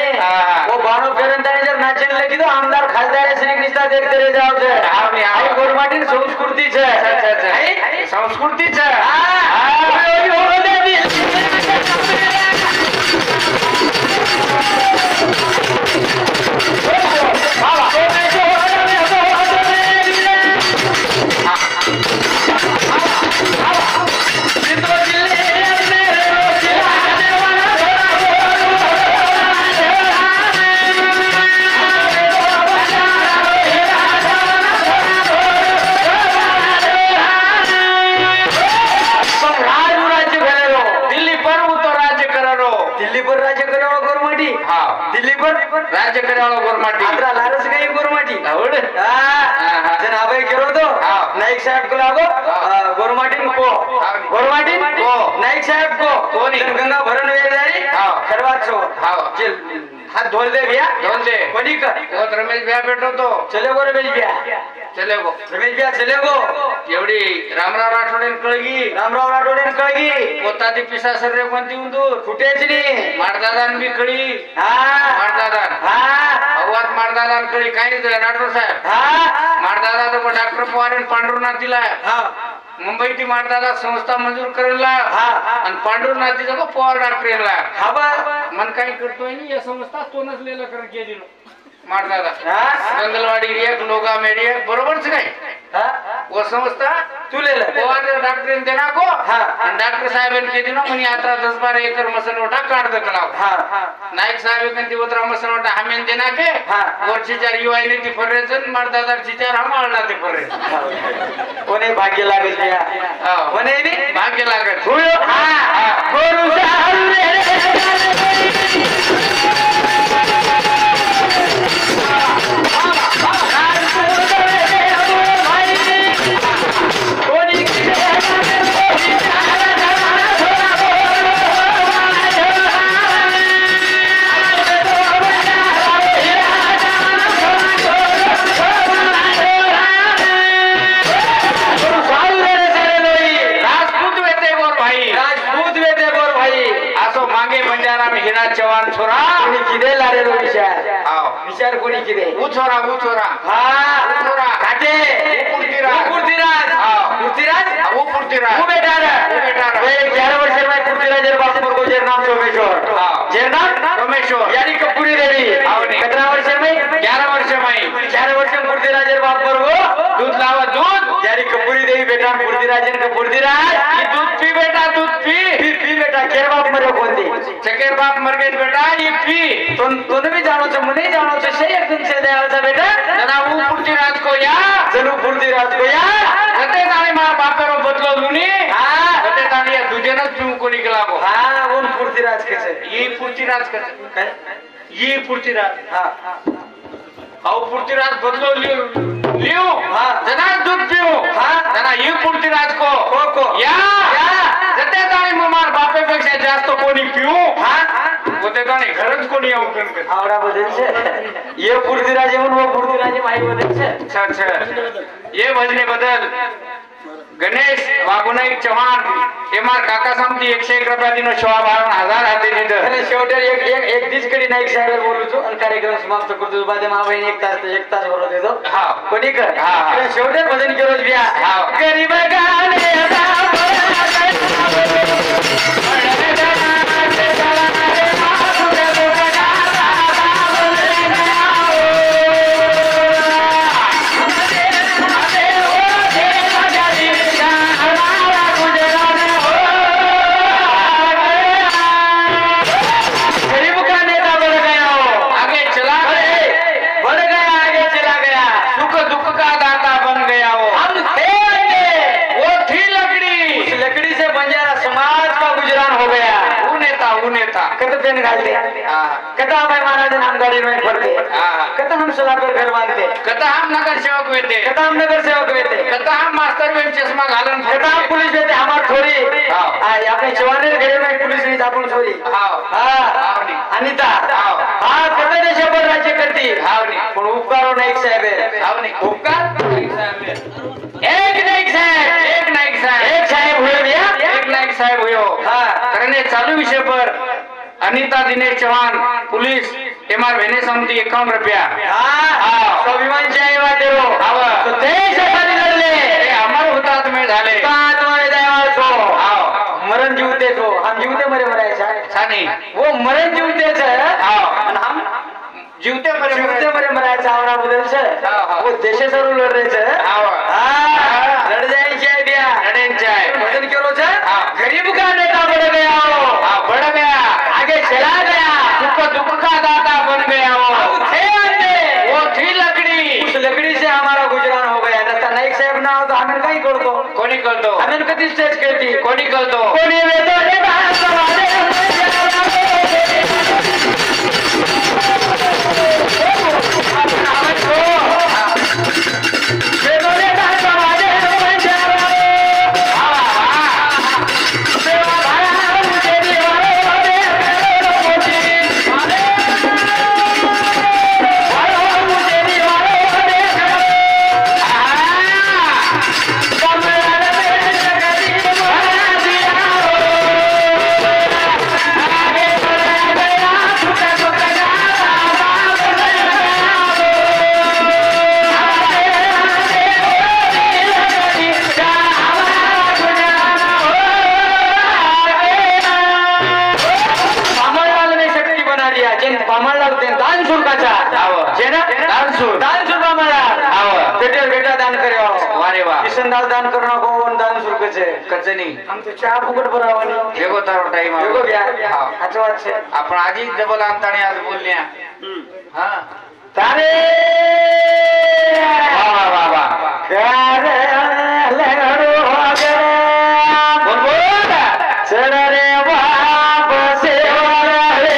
वो बानो फेरंताने जर नाचन लगी तो आमदार खासदार श्री कृष्णा देखते रह जाओ छे आई गोरमाटी संस्कृति छे संस्कृती छे राज्य करे वाला गोरमाटी आत्रा लारस काही गोरमाटी आवड जन आबाई केरो तो नाईक साहेब को लागो गोरमाटीन को गोरमाटीन को नाईक साहेब को कोणी गंगा भरण वेदारी खरवात छो जे हाथ धोल दे भैया धोल दे कोणी कर वो रमेश भैया बैठो तो चले गो रमेश भैया चले गो रमेश भैया चले गो एवढी रामराव राठोडेन कळगी रामराव राठोडेन कळगी पोतादी पिसा सर्रे कोणती उंदूर फुटेच नी मारदादान बी कळी मारदादान अवात मारदादान कळी काही राठोड साहेब मारदादा तो डॉक्टर पवारन पांडुरनाथ दिलाय मुंबईची मारदादा संस्था मंजूर करेला आणि पांडुरनाथीचा को पवार डॉक्टर येला मन काही करतोय नी या संस्था तो नसलेला कर के दिलो मारदादा गंगलवाडी एक लोगा मेडी एक बरोबरच काय वो संस्था तुलेला पवार डॉक्टर देना को आणि डॉक्टर साहेबन के दिनो मनी यात्रा 10-12 एकर मसनोटा काढ दकलाव नायक साहेब कंती उतरा मसनोटा हमेन देना के वरची चार युवाई ने ती फरेजन मारदादा चिचार हमाळला ते फरे कोणे भाग्य लागेल त्या कोणे बी भाग्य लागत होयो गोरू साहब राजपूत वेते गोर भाई विचार कोणी किती उचोरा उचोरा हा काटे पृथ्वीराज पृथ्वीराज पृथ्वीराज वो पृथ्वीराज वो बेटा वे 11 वर्ष में पृथ्वीराज बाप को जेर नाम सोमेश्वर जेर नाम सोमेश्वर यानी कपूरी देवी कितना वर्ष में 11 वर्ष में 11 वर्ष में पृथ्वीराज बाप को दूध लावा दूध यानी कपूरी देवी बेटा पृथ्वीराज का पृथ्वीराज दूध पी बेटा दूध पी बेटा केर बाप मरे कोणती चकेर बाप मर गए बेटा ये पी तूने भी जानो छ मने जानो छ से एकदम से दयाळचा बेटा जना वो पृथ्वीराज को या चलो पृथ्वीराज को या गते ताणी मार बापेरो बदलो लुनी हां गते ताणी या दुजेनच पिऊ को निकलागो हां वो पृथ्वीराज कसे ये पृथ्वीराज कसे काय ये पृथ्वीराज हां आओ पृथ्वीराज बदलो लियो हां जना दूध पिऊ हां जना ये पृथ्वीराज को या गते ताणी मार बापेपेक्षा जास्त कोणी पिऊ हां गते ताणी खरंच कोणी अवकन कर आवडा बदल छे ये पृथ्वीराज म्हणून वो पृथ्वीराज माई बदल छे अच्छा अच्छा ये भजने बदल गणेश वाघुनाईक चव्हाण एमार काका सामती 101 रुपया दिनो 52,000 हाते दिद आणि शेवटी एक दिसकडी नाईक साहेब बोलू छु आणि कार्यक्रम समाप्त करतो बादे मावईने 1 तास भरो देतो हां कोणी कर हां शेवटी भजन केलो बिया हां गरीब गाणे पेन घालते कथा भाई महाराज हम गाड़ी में पड़ते कथा हम सलाकर घर बांधते कथा हम नगर सेवक वेते कथा हम नगर सेवक वेते कथा हम मास्टर वेन चश्मा घालन कथा हम पुलिस वेते हमार छोरी अपने जवानेर घरे में पुलिस नहीं आपण छोरी अनिता कथा ने शपथ राज्य करती पण उपकारो नाईक साहेब उपकार एक नाईक साहेब हुए भैया एक नाईक साहेब हुयो करने चालू विषय पर अनिता दिनेश चौहान पुलिस एमआर भेने समिति 51 रुपया स्वाभिमान चाहे वाटेरो तो देश आजादी लढले अमर हुतात्मे में झाले हुतात्मे जायवा छो मरण जीवते छो हम जीवते मरे मरायचा छानी वो मरण जीवते छे आणि हम जीवते मरे मरायचा आवरा बदल छे वो देशे सरू लढ रहे छे लढ जाय छे बिया लढेन छे भजन केलो छे गरीब का नेता बढ़ गया बढ़ गया आगे चला गया सुख दुख का दाता बन गया वो थी लकड़ी उस लकड़ी से हमारा गुजरान हो गया नता नाईक साहेब ना हो तो हमें काही करतो कोणी करतो हमें कधी स्टेज करती कोणी करतो कोणी वेदो रे किशनदास दान करना को दान शुरू कचे कचनी हम तो चहा फुकट भरावानी देखो तारो टाइम देखो क्या अच्छा बात छे आपण आजी डबल अंताणी आज बोलल्या हां तारे वाह वाह वाह करे लेडो गरे बोल बोल चल रे बाप से रे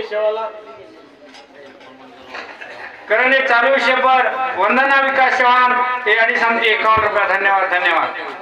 पैशावाला करणे चालू विषय पर वंदना विकास चव्हाण ते 251 रुपया धन्यवाद धन्यवाद